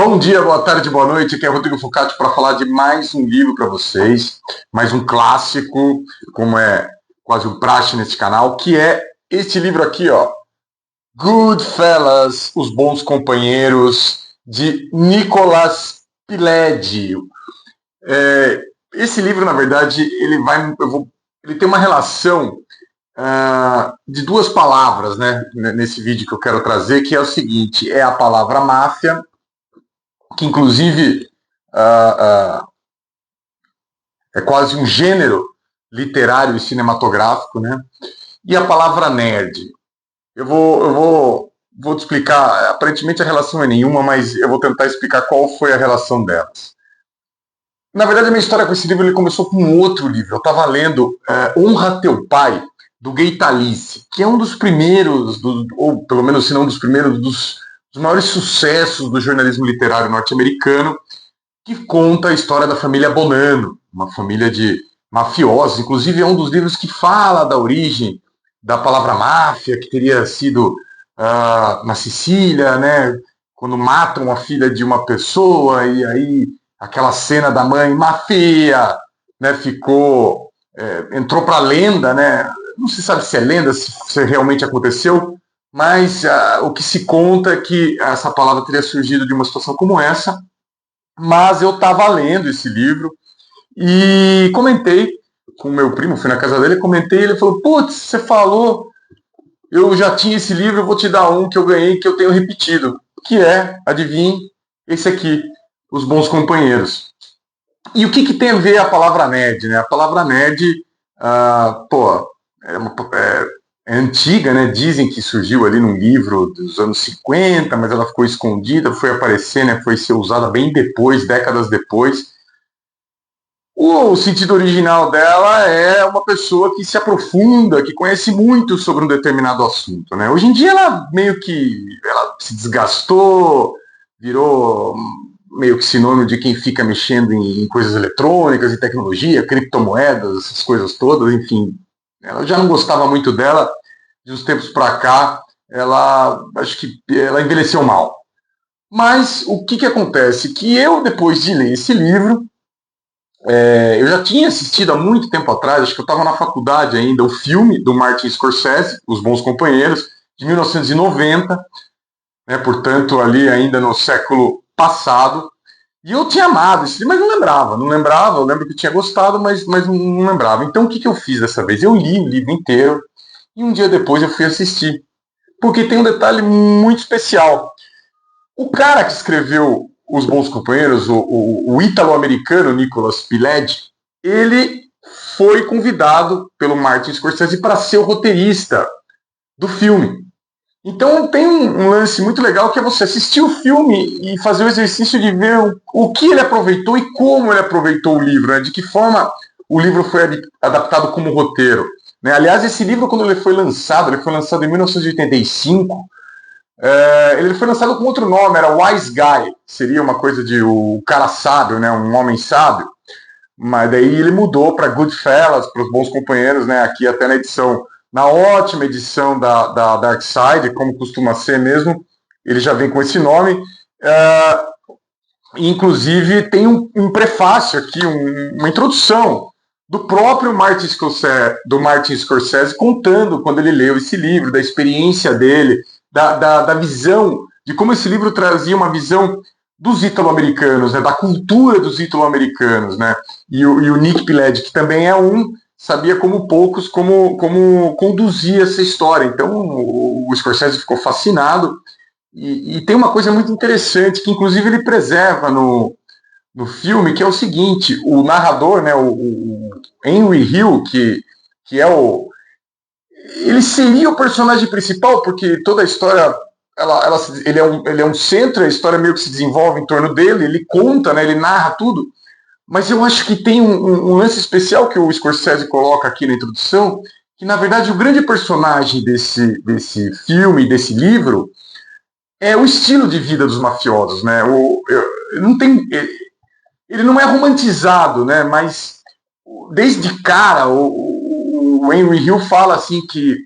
Bom dia, boa tarde, boa noite. Aqui é Rodrigo Focati para falar de mais um livro para vocês, mais um clássico, como é quase um praxe nesse canal, que é este livro aqui, ó, Goodfellas, Os Bons Companheiros, de Nicolas Pileggi. Esse livro, na verdade, ele tem uma relação de duas palavras, né, nesse vídeo que eu quero trazer, que é o seguinte: é a palavra máfia, que inclusive uh, uh, é quase um gênero literário e cinematográfico, né? E a palavra nerd. Eu vou te explicar, aparentemente a relação é nenhuma, mas eu vou tentar explicar qual foi a relação delas. Na verdade, a minha história com esse livro ele começou com um outro livro. Eu estava lendo Honra Teu Pai, do Gay Talese, que é um dos primeiros, ou pelo menos se não um dos primeiros, dos maiores sucessos do jornalismo literário norte-americano, que conta a história da família Bonanno, uma família de mafiosos. Inclusive, é um dos livros que fala da origem da palavra máfia, que teria sido na Sicília, né, quando matam a filha de uma pessoa, e aí aquela cena da mãe, mafia, né, entrou para a lenda, né, não se sabe se é lenda, se realmente aconteceu, mas o que se conta é que essa palavra teria surgido de uma situação como essa. Mas eu estava lendo esse livro e comentei com o meu primo, fui na casa dele, comentei, ele falou: putz, você falou, eu já tinha esse livro, eu vou te dar um que eu ganhei, que eu tenho repetido, que é, adivinhe, esse aqui, Os Bons Companheiros. E o que tem a ver a palavra nerd, né? A palavra nerd, é antiga, né? Dizem que surgiu ali num livro dos anos 50, mas ela ficou escondida, foi aparecer, né? Foi ser usada bem depois, décadas depois. O sentido original dela é uma pessoa que se aprofunda, que conhece muito sobre um determinado assunto, né? Hoje em dia ela meio que ela se desgastou, virou meio que sinônimo de quem fica mexendo em coisas eletrônicas, em tecnologia, criptomoedas, essas coisas todas, enfim. Ela já não gostava muito dela, de uns tempos para cá, acho que ela envelheceu mal. Mas o que acontece? Que eu, depois de ler esse livro, eu já tinha assistido há muito tempo atrás, acho que eu estava na faculdade ainda, o filme do Martin Scorsese, Os Bons Companheiros, de 1990, né, portanto, ali ainda no século passado. E eu tinha amado esse livro, mas não lembrava, eu lembro que tinha gostado, mas não lembrava. Então o que eu fiz dessa vez? Eu li o livro inteiro e um dia depois eu fui assistir. Porque tem um detalhe muito especial. O cara que escreveu Os Bons Companheiros, o ítalo-americano Nicolas Pileggi, ele foi convidado pelo Martin Scorsese para ser o roteirista do filme. Então tem um lance muito legal que é você assistir o filme e fazer o exercício de ver o que ele aproveitou e como ele aproveitou o livro, né? De que forma o livro foi adaptado como roteiro. Né? Aliás, esse livro, quando ele foi lançado em 1985, ele foi lançado com outro nome, era Wise Guy, seria uma coisa de o cara sábio, né? Um homem sábio. Mas daí ele mudou para Goodfellas, para os Bons Companheiros, né? Aqui até na ótima edição da Dark Side, como costuma ser mesmo, ele já vem com esse nome. Inclusive tem um prefácio aqui, uma introdução do próprio Martin Scorsese contando quando ele leu esse livro, da experiência dele, da visão, de como esse livro trazia uma visão dos ítalo-americanos, né, da cultura dos ítalo-americanos, né, e o Nick Pileggi, que também sabia como poucos como conduzir essa história. Então o Scorsese ficou fascinado e tem uma coisa muito interessante que inclusive ele preserva no filme, que é o seguinte: o narrador, né, o Henry Hill, que é ele seria o personagem principal, porque toda a história ele é um centro, a história meio que se desenvolve em torno dele, ele conta, né, ele narra tudo. Mas eu acho que tem um lance especial que o Scorsese coloca aqui na introdução, que na verdade o grande personagem desse filme, desse livro, é o estilo de vida dos mafiosos, né? Ele não é romantizado, né? Mas desde cara o Henry Hill fala assim que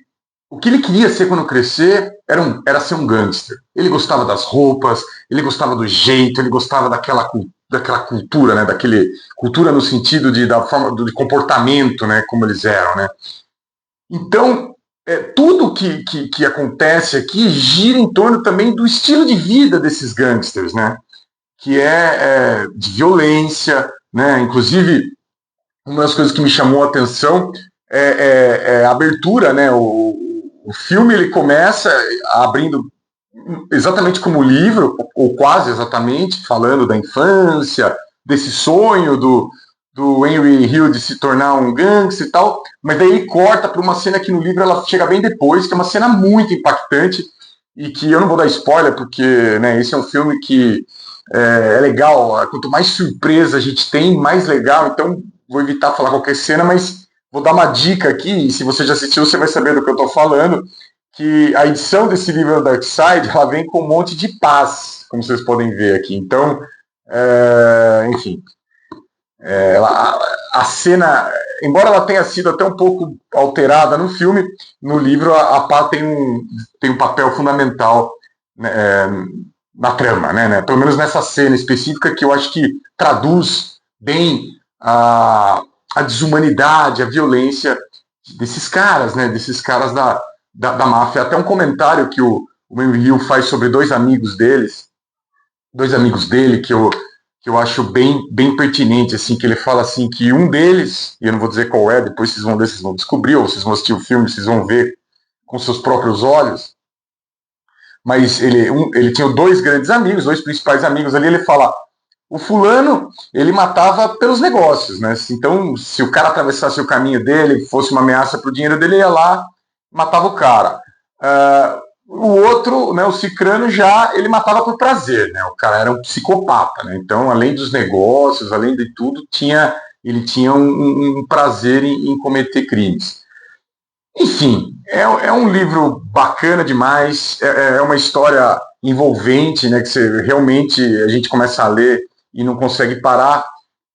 o que ele queria ser quando crescer era ser um gangster. Ele gostava das roupas, ele gostava do jeito, ele gostava daquela cultura, né? Daquele cultura no sentido da forma de comportamento, né? Como eles eram, né? Então, tudo que acontece aqui gira em torno também do estilo de vida desses gangsters, né? Que é de violência, né? Inclusive, uma das coisas que me chamou a atenção é a abertura, né? O filme ele começa abrindo exatamente como o livro, ou quase exatamente, falando da infância, desse sonho do Henry Hill de se tornar um gangster e tal, mas daí ele corta para uma cena que no livro ela chega bem depois, que é uma cena muito impactante, e que eu não vou dar spoiler, porque né, esse é um filme que é legal, quanto mais surpresa a gente tem, mais legal, então vou evitar falar qualquer cena, mas vou dar uma dica aqui, e se você já assistiu, você vai saber do que eu estou falando, que a edição desse livro Dark Side, ela vem com um monte de paz, como vocês podem ver aqui. Então, enfim, a cena, embora ela tenha sido até um pouco alterada no filme, no livro a paz tem um papel fundamental, né, na trama, né? Pelo menos nessa cena específica que eu acho que traduz bem a desumanidade, a violência desses caras, né? Desses caras da máfia. Até um comentário que o Henry Hill faz sobre dois amigos dele, que eu acho bem pertinente, assim, que ele fala assim que um deles, e eu não vou dizer qual é, depois vocês vão ver, vocês vão descobrir, ou vocês vão assistir o filme, vocês vão ver com seus próprios olhos, mas ele tinha dois grandes amigos, dois principais amigos ali, ele fala, o fulano, ele matava pelos negócios, né? Então, se o cara atravessasse o caminho dele, fosse uma ameaça pro dinheiro dele, ia lá, matava o cara. O outro, né, o Cicrano, ele matava por prazer, né? O cara era um psicopata, né? Então, além dos negócios, além de tudo, ele tinha um prazer em cometer crimes. Enfim, é um livro bacana demais, é uma história envolvente, né? Que a gente começa a ler e não consegue parar.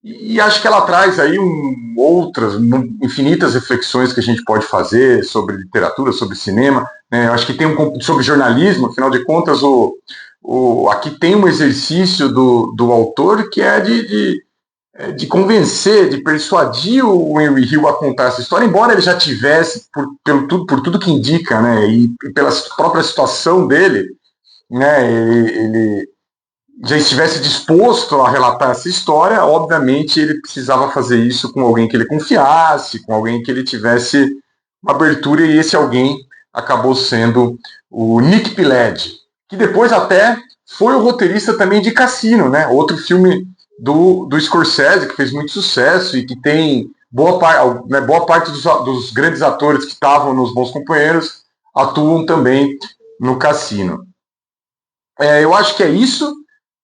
E acho que ela traz aí outras, infinitas reflexões que a gente pode fazer sobre literatura, sobre cinema. Né? Eu acho que tem sobre jornalismo, afinal de contas, aqui tem um exercício do autor que é de convencer, de persuadir o Henry Hill a contar essa história, embora ele já tivesse, por tudo que indica, né, e pela própria situação dele, né, ele já estivesse disposto a relatar essa história, obviamente ele precisava fazer isso com alguém que ele confiasse, com alguém que ele tivesse uma abertura, e esse alguém acabou sendo o Nick Pileggi, que depois até foi o roteirista também de Cassino, né? Outro filme do Scorsese, que fez muito sucesso e que tem boa parte dos grandes atores que estavam nos Bons Companheiros atuam também no Cassino. Eu acho que é isso.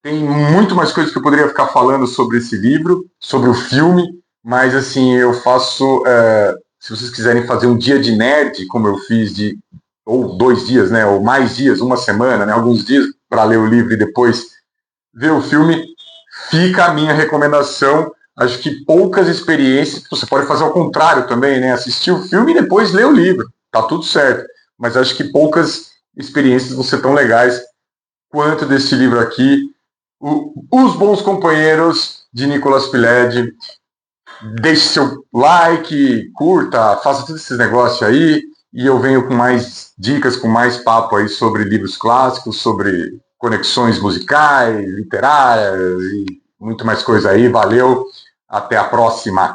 Tem muito mais coisas que eu poderia ficar falando sobre esse livro, sobre o filme, mas assim, eu faço. Se vocês quiserem fazer um dia de nerd, como eu fiz, ou 2 dias, né, ou mais dias, uma semana, né, alguns dias, para ler o livro e depois ver o filme, fica a minha recomendação. Acho que poucas experiências, você pode fazer ao contrário também, né, assistir o filme e depois ler o livro, tá tudo certo. Mas acho que poucas experiências vão ser tão legais quanto desse livro aqui, Os Bons Companheiros, de Nicolas Pileggi. Deixe seu like, curta, faça todos esses negócios aí, e eu venho com mais dicas, com mais papo aí sobre livros clássicos, sobre conexões musicais, literárias e muito mais coisa aí. Valeu, até a próxima!